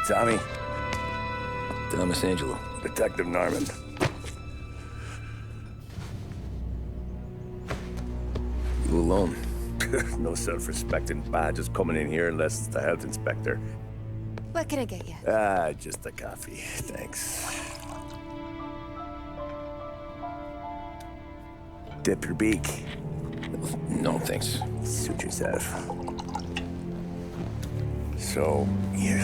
Tommy. Thomas Angelo. Detective Norman. You alone? No self-respecting badges coming in here unless it's the health inspector. What can I get you? Just a coffee, thanks. Dip your beak. No, thanks. Suit yourself. So, you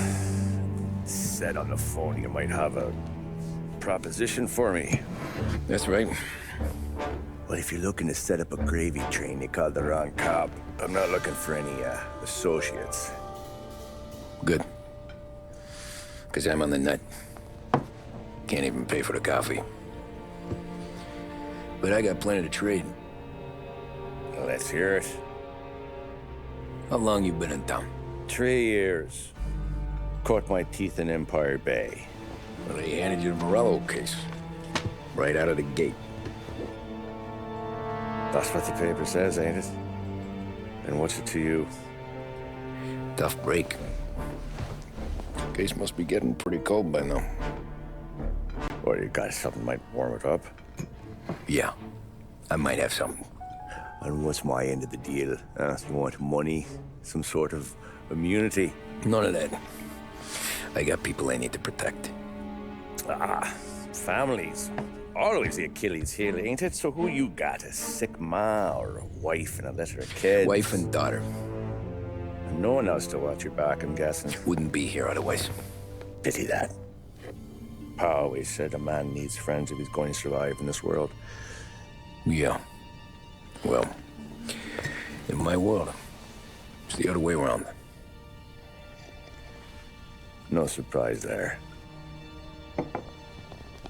said on the phone you might have a proposition for me. That's right. Well, if you're looking to set up a gravy train, you called the wrong cop. I'm not looking for any, associates. Good. Because I'm on the nut. Can't even pay for the coffee. But I got plenty to trade. Well, let's hear it. How long you been in town? 3 years. Caught my teeth in Empire Bay. Well, they handed you the Morello case. Right out of the gate. That's what the paper says, ain't it? And what's it to you? Tough break. Case must be getting pretty cold by now. Or you got something might warm it up? Yeah, I might have something. And what's my end of the deal? You want money? Some sort of immunity? None of that. I got people I need to protect. Families. Always the Achilles heel, ain't it? So who you got? A sick ma or a wife and a litter of kids? Wife and daughter. And no one else to watch your back, I'm guessing. Wouldn't be here otherwise. Pity that. Pa always said a man needs friends if he's going to survive in this world. Yeah. Well, in my world, it's the other way around. No surprise there.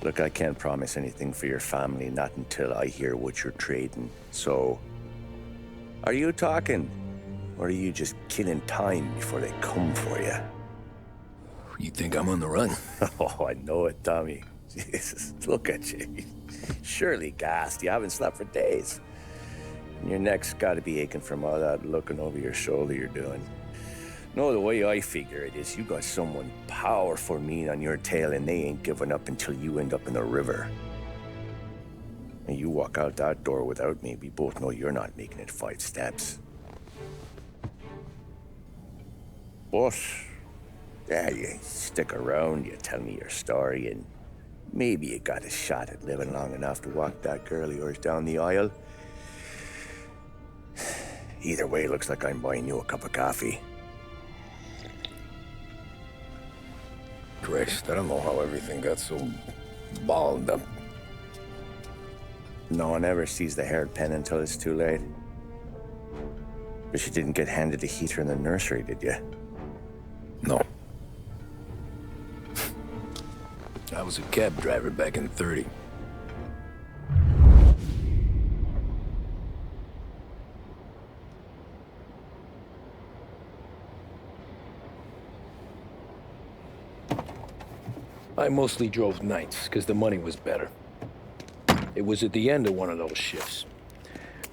Look, I can't promise anything for your family, not until I hear what you're trading. So, are you talking? Or are you just killing time before they come for you? You think I'm on the run? Oh, I know it, Tommy. Jesus, look at you. Surely gassed. You haven't slept for days. And your neck's got to be aching from all that looking over your shoulder you're doing. No, the way I figure it is you got someone powerful mean on your tail and they ain't giving up until you end up in the river. And you walk out that door without me, we both know you're not making it 5 steps. But, yeah, you stick around, you tell me your story, and maybe you got a shot at living long enough to walk that girl of yours down the aisle. Either way, looks like I'm buying you a cup of coffee. Christ, I don't know how everything got so balled up. No one ever sees the haired pen until it's too late. But you didn't get handed a heater in the nursery, did you? No. I was a cab driver back in '30. I mostly drove nights, because the money was better. It was at the end of one of those shifts,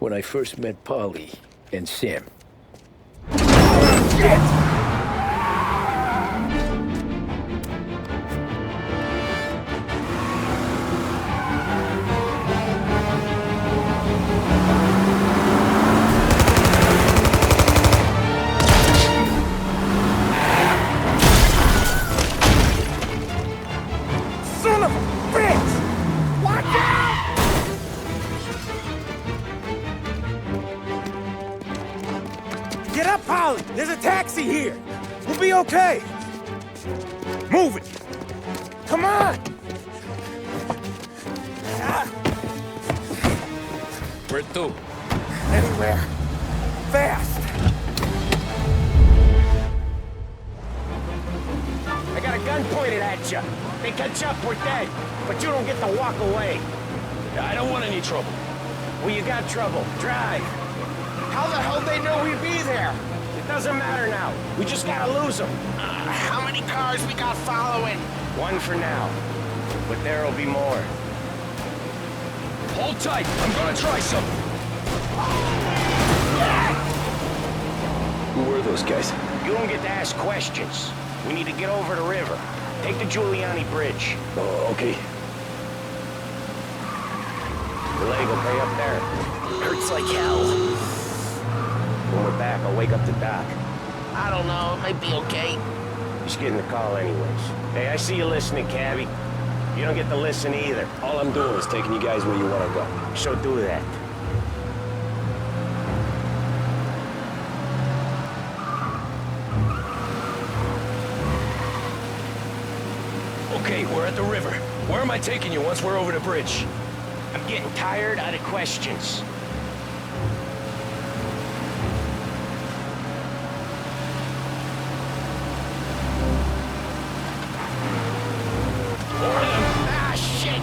when I first met Polly and Sam. Shit! There's a taxi here. We'll be okay. Move it. Come on. Where to? Anywhere. Fast. I got a gun pointed at you. They catch up, we're dead. But you don't get to walk away. I don't want any trouble. Well, you got trouble. Drive. How the hell they know we'd be there? It doesn't matter now. We just gotta lose them. How many cars we got following? One for now. But there'll be more. Hold tight. I'm gonna try something. Who were those guys? You don't get to ask questions. We need to get over the river. Take the Giuliani Bridge. Oh, okay. Your leg okay up there? Hurts like hell. When we're back, I'll wake up the doc. I don't know, it might be okay. He's getting the call anyways. Hey, I see you listening, Cabby. You don't get to listen either. All I'm doing is taking you guys where you want to go. So do that. Okay, we're at the river. Where am I taking you once we're over the bridge? I'm getting tired of the questions. Ah, shit!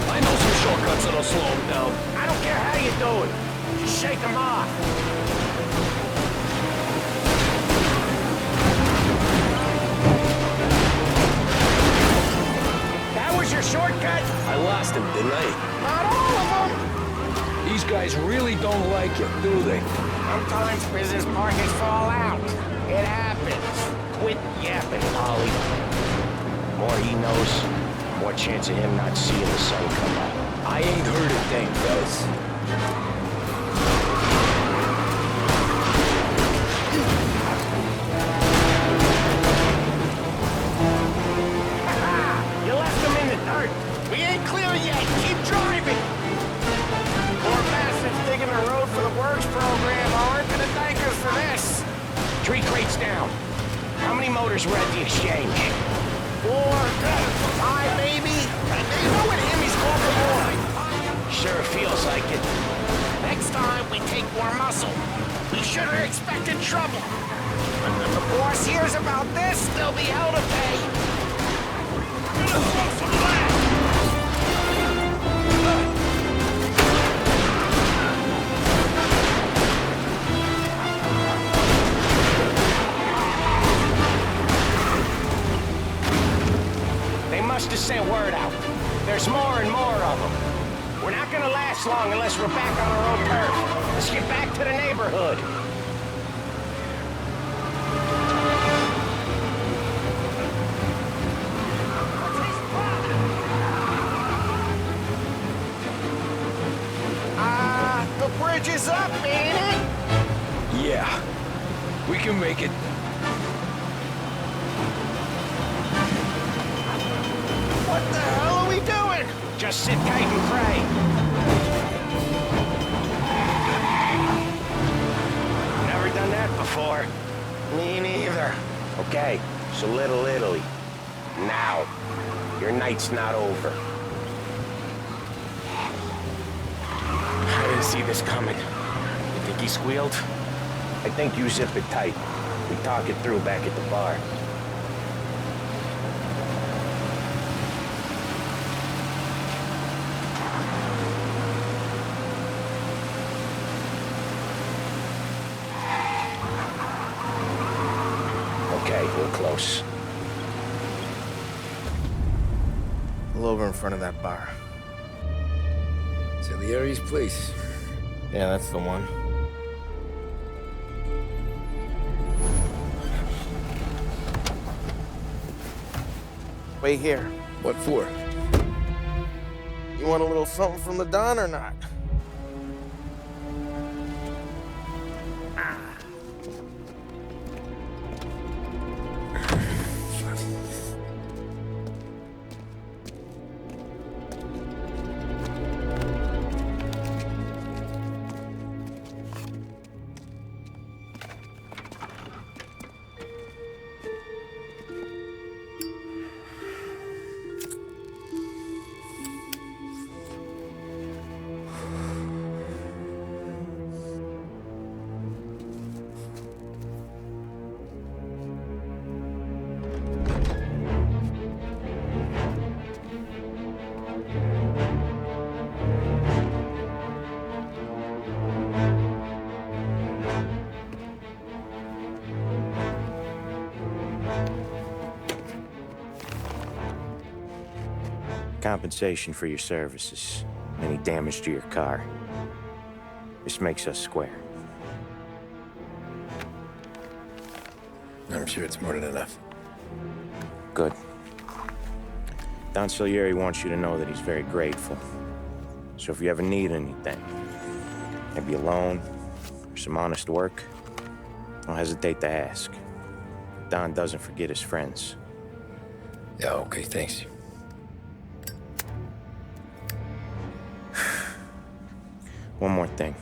I know some shortcuts that'll slow him down. I don't care how you do it. Just shake them off. That was your shortcut? I lost him, didn't I? Not all of them. These guys really don't like you, do they? Sometimes business partners fall out. It happens. Quit yapping, Polly. More he knows, more chance of him not seeing the sun come up. I ain't heard a thing, fellas. You left him in the dirt. We ain't clear yet, keep driving! Poor bastards digging the road for the works program aren't gonna thank us for this. 3 crates down. How many motors were at the exchange? 4, 5 maybe? You know what Hemi's called for more. Sure feels like it. Next time, we take more muscle. We should have expected trouble. But when the boss hears about this, there'll be hell to pay. They must have sent word out. There's more and more of them. We're not gonna last long unless we're back on our own turf. Let's get back to the neighborhood. The bridge is up, ain't it? Yeah, we can make it. What the hell are we doing? Just sit tight and pray. Never done that before. Me neither. Okay, so Little Italy. Now, your night's not over. I didn't see this coming. You think he squealed? I think you zip it tight. We talk it through back at the bar. Okay, we're close. Pull over in front of that bar. Salieri's place. Yeah, that's the one. Wait here. What for? You want a little something from the Don or not? Compensation for your services. any damage to your car. This makes us square. I'm sure it's more than enough. Good. Don Salieri wants you to know that he's very grateful. So if you ever need anything, maybe a loan or some honest work, don't hesitate to ask. Don doesn't forget his friends. Yeah, okay, thanks. One more thing.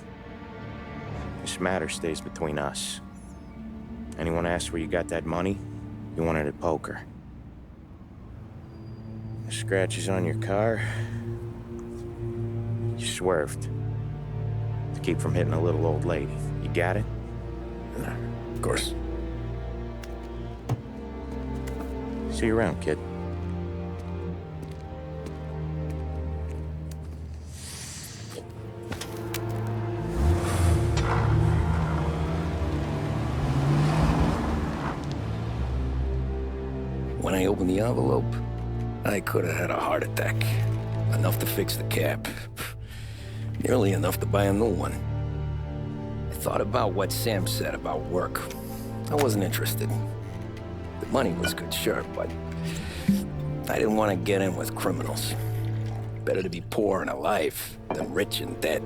This matter stays between us. Anyone asks where you got that money, you won it at poker. The scratches on your car, you swerved to keep from hitting a little old lady. You got it? Of course. See you around, kid. When I opened the envelope, I could have had a heart attack. Enough to fix the cab. Nearly enough to buy a new one. I thought about what Sam said about work. I wasn't interested. The money was good, sure, but I didn't want to get in with criminals. Better to be poor and alive than rich and dead.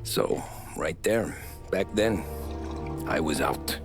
So, right there, back then, I was out.